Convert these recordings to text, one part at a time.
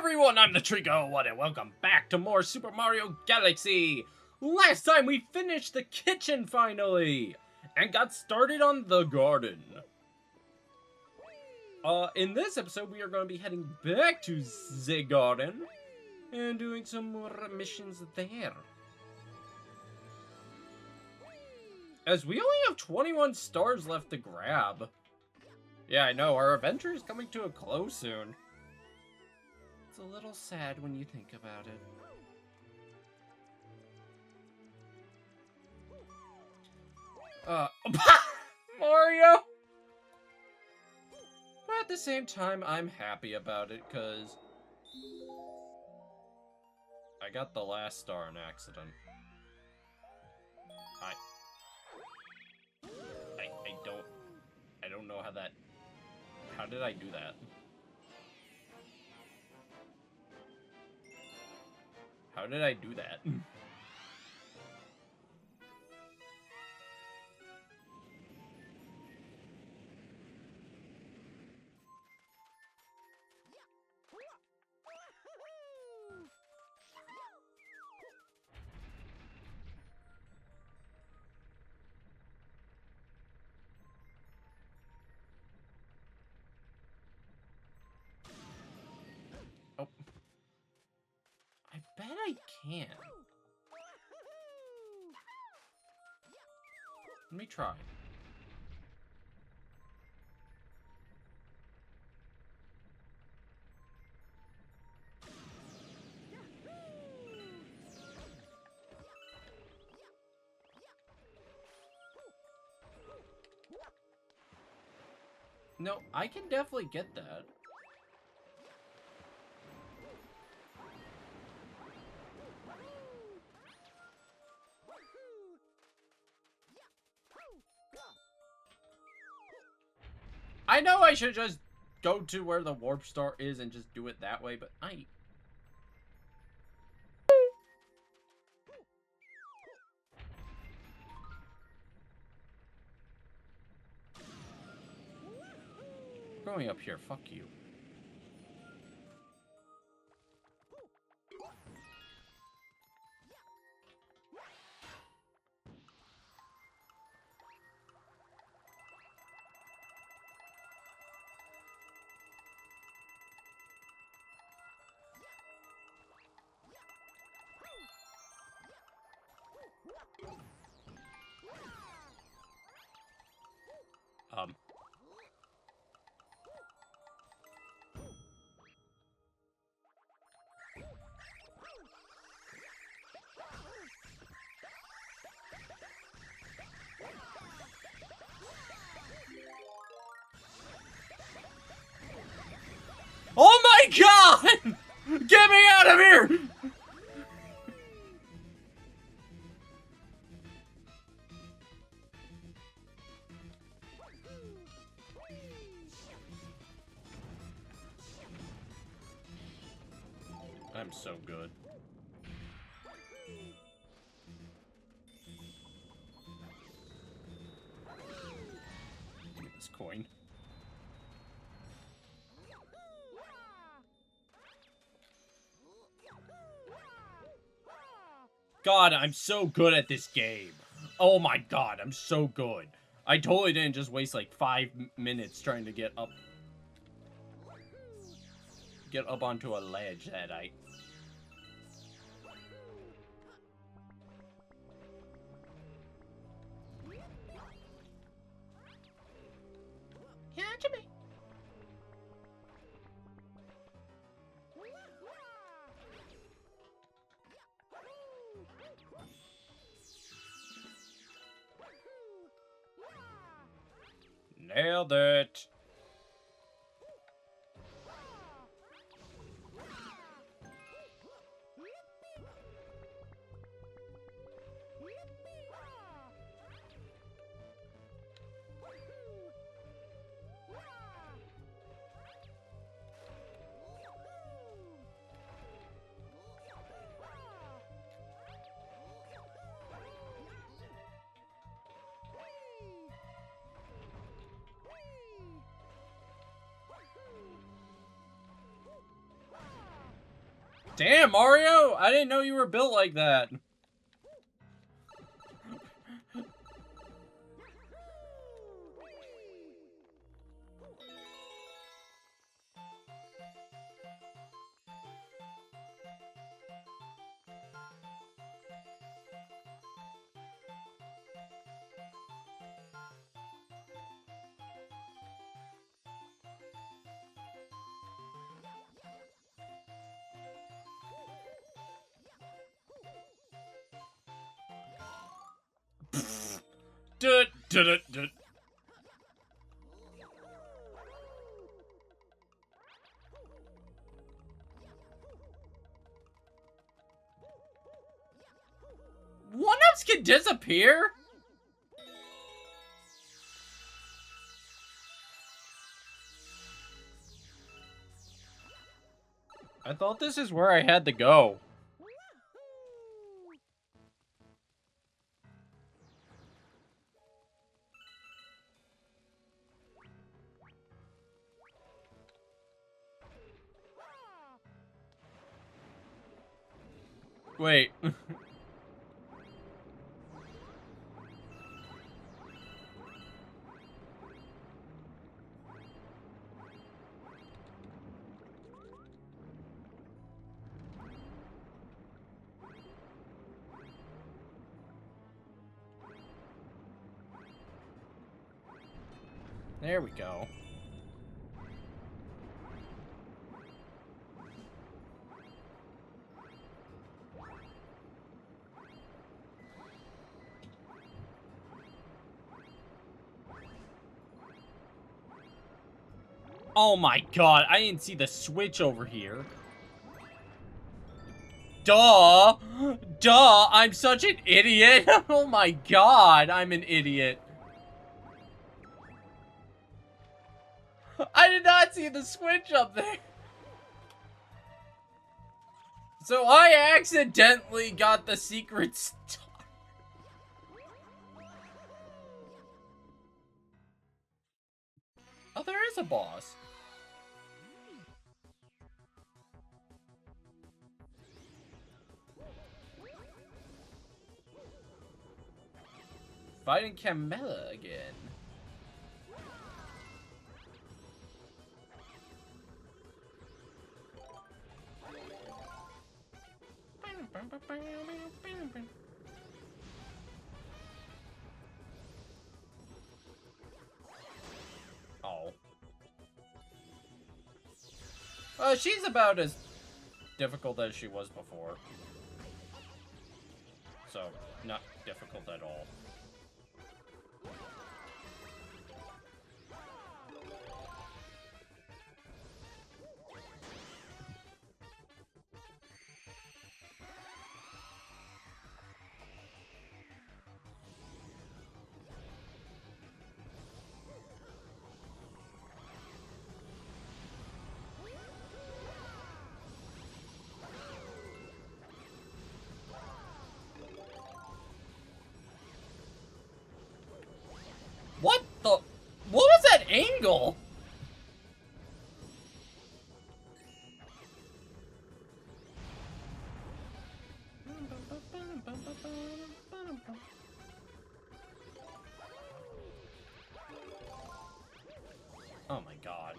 everyone, I'm the Trico1 and welcome back to more Super Mario Galaxy! Last time we finished the kitchen finally! And got started on the garden. In this episode we are going to be heading back to the garden and doing some more missions there. As we only have 21 stars left to grab. Yeah, I know, our adventure is coming to a close soon. It's a little sad when you think about it. Mario! But at the same time, I'm happy about it, because I got the last star in accident. I don't know how that... How did I do that? How did I do that? Oh. I bet I can. Let me try. No, I can definitely get that. I know I should just go to where the warp star is and just do it that way, but going up here, fuck you. Oh my god! Get me out of here! I'm so good. Give me this coin. God, I'm so good at this game. Oh my god, I'm so good. I totally didn't just waste like 5 minutes trying to get up onto a ledge that I... Catch me. Nailed it. Damn, Mario! I didn't know you were built like that. Dut. One-ups can disappear? I thought this is where I had to go. Wait. There we go. Oh my god, I didn't see the switch over here. Duh! Duh! I'm such an idiot! Oh my god, I'm an idiot. I did not see the switch up there. So I accidentally got the secret star. Oh, there is a boss. Fighting Camilla again. Oh. She's about as difficult as she was before. So, not difficult at all. What the? What was that angle? Oh my god.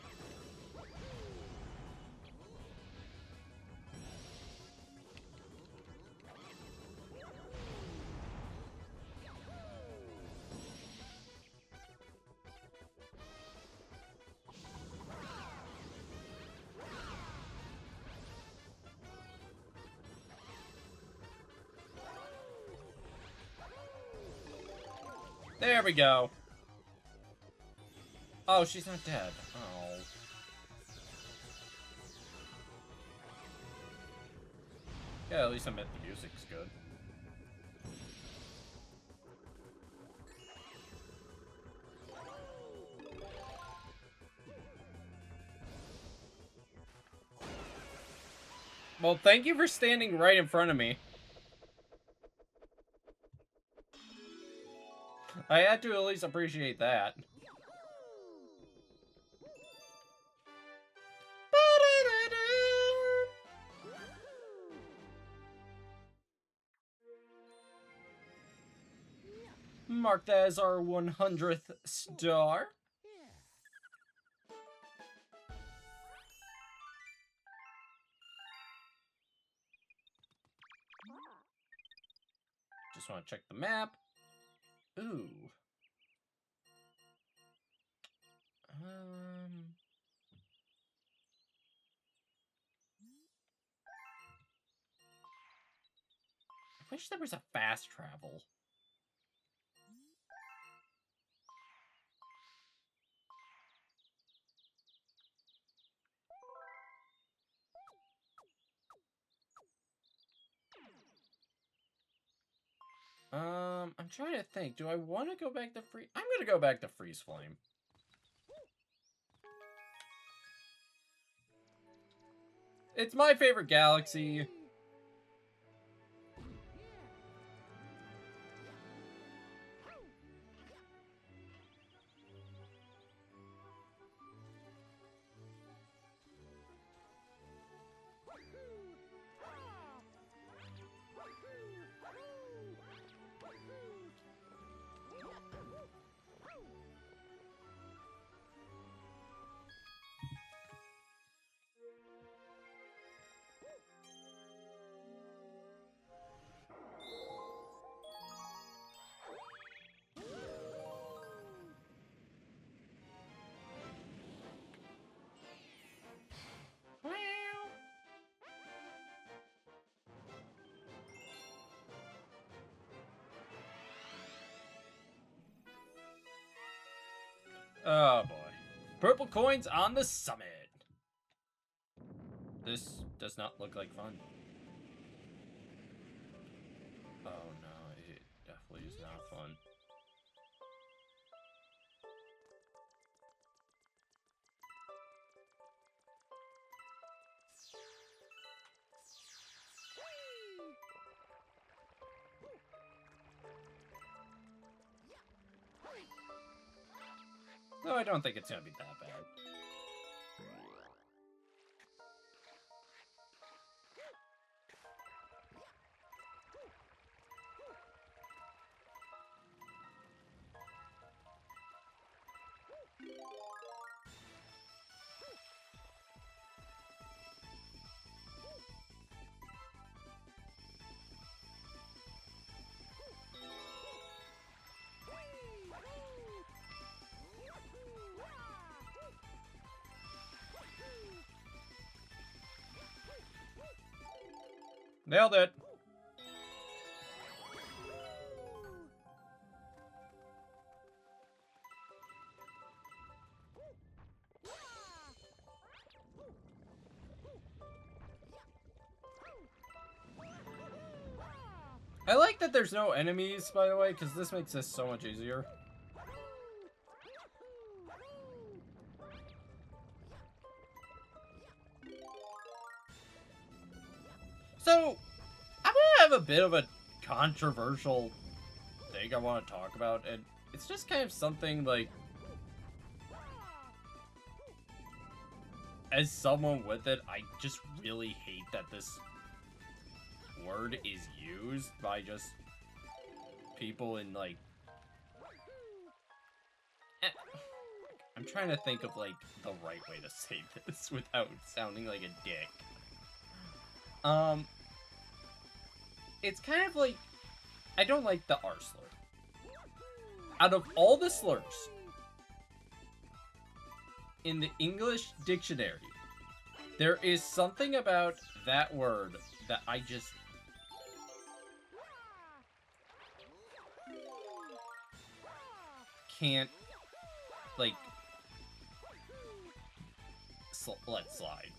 There we go. Oh, she's not dead. Oh. Yeah, at least I admit the music's good. Well, thank you for standing right in front of me. I had to at least appreciate that. Mark that as our 100th star. Just want to check the map. Ooh. I wish there was a fast travel. I'm trying to think. Do I want to go back to free? I'm gonna go back to Freeze Flame. It's my favorite galaxy. Oh boy. Purple coins on the summit. This does not look like fun. Oh no, it definitely is not fun. No, I don't think it's gonna be that bad. Nailed it. I like that there's no enemies, by the way, because this makes this so much easier. So, I'm gonna have a bit of a controversial thing I want to talk about, and it's just kind of something like, as someone with it, I just really hate that this word is used by just people in, like, I'm trying to think of, like, the right way to say this without sounding like a dick. It's kind of like, I don't like the R slur. Out of all the slurs in the English dictionary, there is something about that word that I just can't, like, let slide.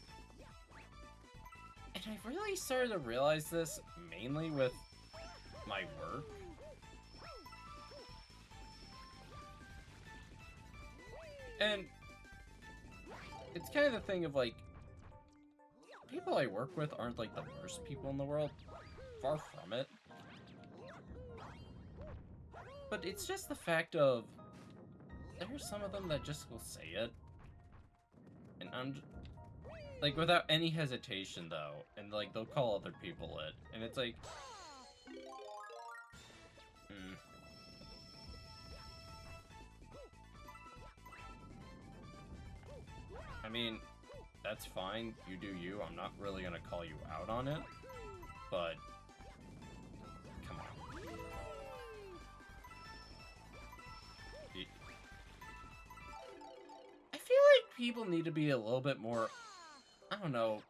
And I really started to realize this mainly with my work. And it's kind of the thing of, like, people I work with aren't, like, the worst people in the world. Far from it. But it's just the fact of, there's some of them that just will say it. And I'm like, without any hesitation, though. And, like, they'll call other people it. And it's like, I mean, that's fine. You do you. I'm not really gonna call you out on it. But, come on. I feel like people need to be a little bit more, I don't know,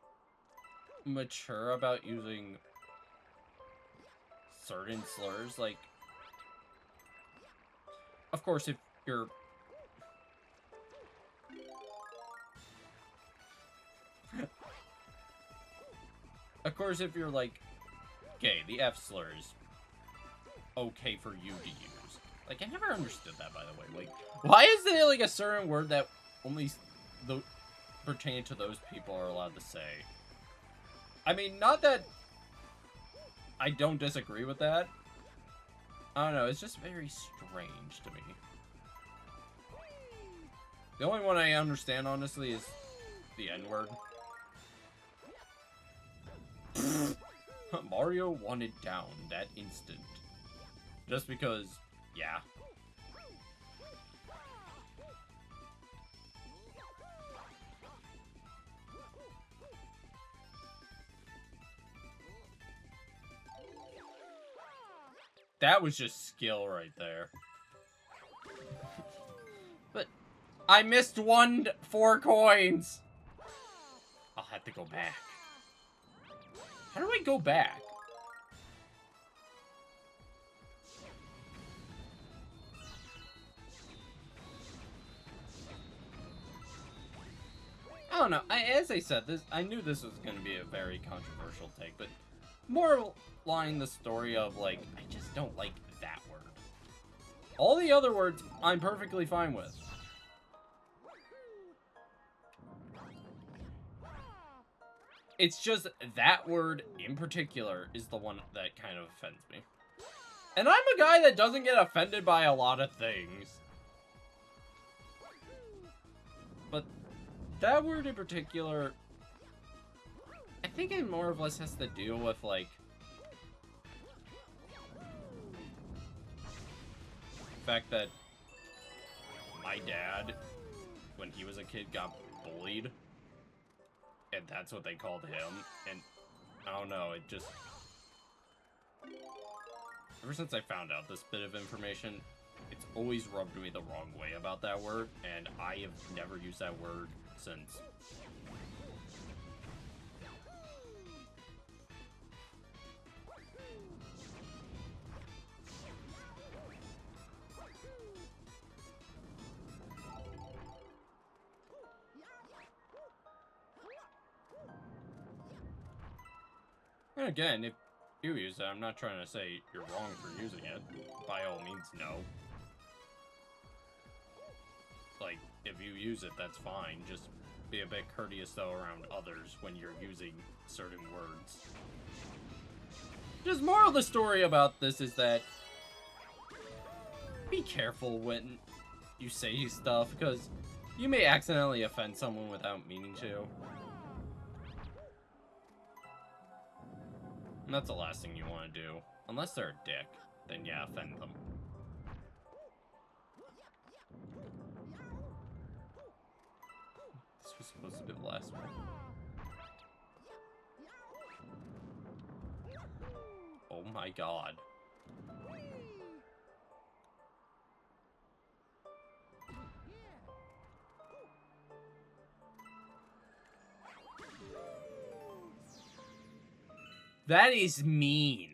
mature about using certain slurs. Like, of course, if you're... Of course, if you're, like, okay, the F slur is okay for you to use. Like, I never understood that, by the way. Like, why is there, like, a certain word that only pertaining to those people are allowed to say? I mean, not that I don't disagree with that. I don't know, it's just very strange to me. The only one I understand, honestly, is the N-word. Mario wanted down that instant. Just because, yeah. That was just skill right there. But I missed 4 coins. I'll have to go back. How do I go back? I don't know. As I said, I knew this was going to be a very controversial take, but more along the story of, like, I just don't like that word. All the other words, I'm perfectly fine with. It's just that word in particular is the one that kind of offends me. And I'm a guy that doesn't get offended by a lot of things. But that word in particular, I think it more or less has to deal with, like, the fact that my dad, when he was a kid, got bullied. And that's what they called him. And I don't know, it just... Ever since I found out this bit of information, it's always rubbed me the wrong way about that word. And I have never used that word since. And again, if you use it, I'm not trying to say you're wrong for using it. By all means, no. Like, if you use it, that's fine. Just be a bit courteous, though, around others when you're using certain words. Just moral of the story about this is that be careful when you say stuff, because you may accidentally offend someone without meaning to. And that's the last thing you want to do. Unless they're a dick, then yeah, offend them. This was supposed to be the last one. Oh my god. That is mean.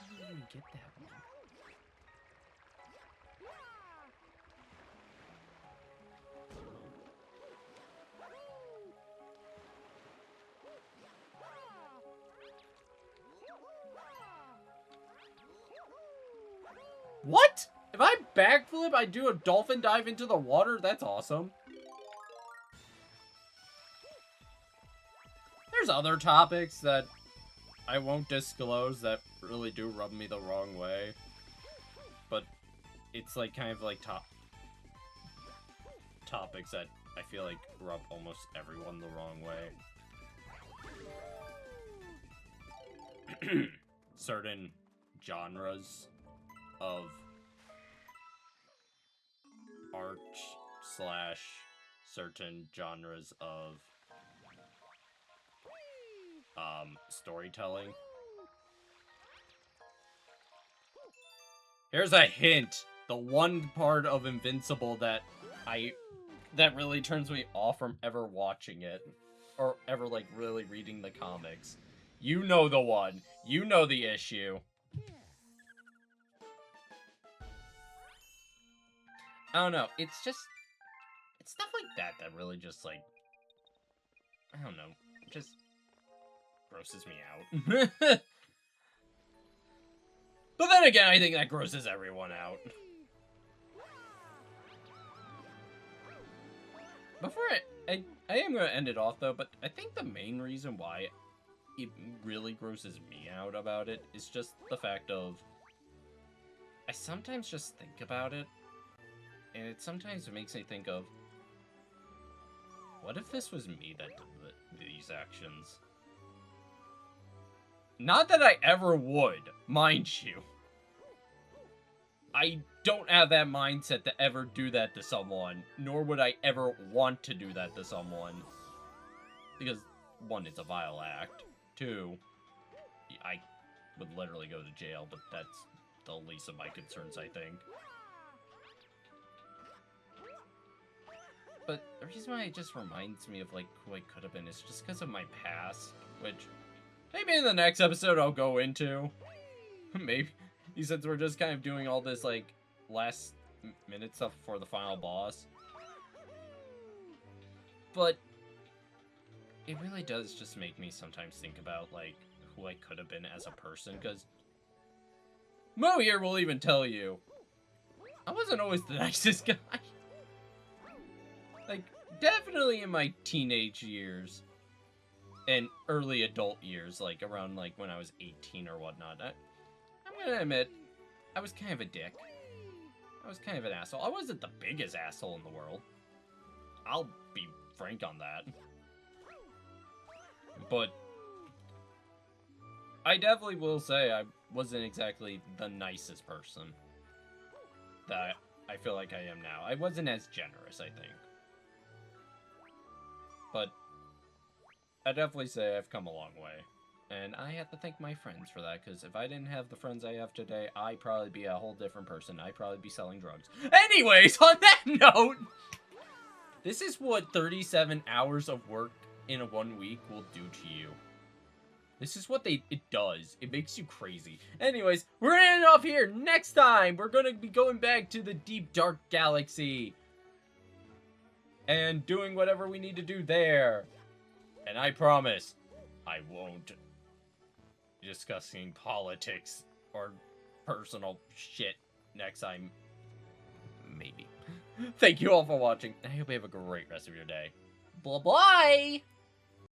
I didn't even get that one. What? If I backflip, I do a dolphin dive into the water? That's awesome. There's other topics that I won't disclose that really do rub me the wrong way. But it's like kind of like topics that I feel like rub almost everyone the wrong way. Certain genres of art / certain genres of storytelling. Here's a hint. The one part of Invincible that really turns me off from ever watching it or ever like really reading the comics. You know the one. You know the issue. I don't know. It's stuff like that really just like, I don't know, just grosses me out. But then again, I think that grosses everyone out. Before I am going to end it off though, but I think the main reason why it really grosses me out about it is just the fact of, I sometimes just think about it, and it sometimes makes me think of, what if this was me that did these actions? Not that I ever would, mind you. I don't have that mindset to ever do that to someone, nor would I ever want to do that to someone. Because, 1, it's a vile act. 2, I would literally go to jail, but that's the least of my concerns, I think. But the reason why it just reminds me of, like, who I could have been is just because of my past, which maybe in the next episode I'll go into. Maybe, since we're just kind of doing all this, like, last minute stuff before the final boss. But it really does just make me sometimes think about, like, who I could have been as a person, because Mo here will even tell you, I wasn't always the nicest guy. Like, definitely in my teenage years and early adult years, like, around, like, when I was 18 or whatnot, I'm gonna admit, I was kind of a dick. I was kind of an asshole. I wasn't the biggest asshole in the world. I'll be frank on that. But I definitely will say I wasn't exactly the nicest person that I feel like I am now. I wasn't as generous, I think. But I definitely say I've come a long way. And I have to thank my friends for that, because if I didn't have the friends I have today, I'd probably be a whole different person. I'd probably be selling drugs. Anyways, on that note, this is what 37 hours of work in a 1 week will do to you. This is what it does. It makes you crazy. Anyways, we're gonna end it off here. Next time, we're gonna be going back to the deep, dark galaxy and doing whatever we need to do there. And I promise, I won't be discussing politics or personal shit next time. Maybe. Thank you all for watching. I hope you have a great rest of your day. Bye-bye!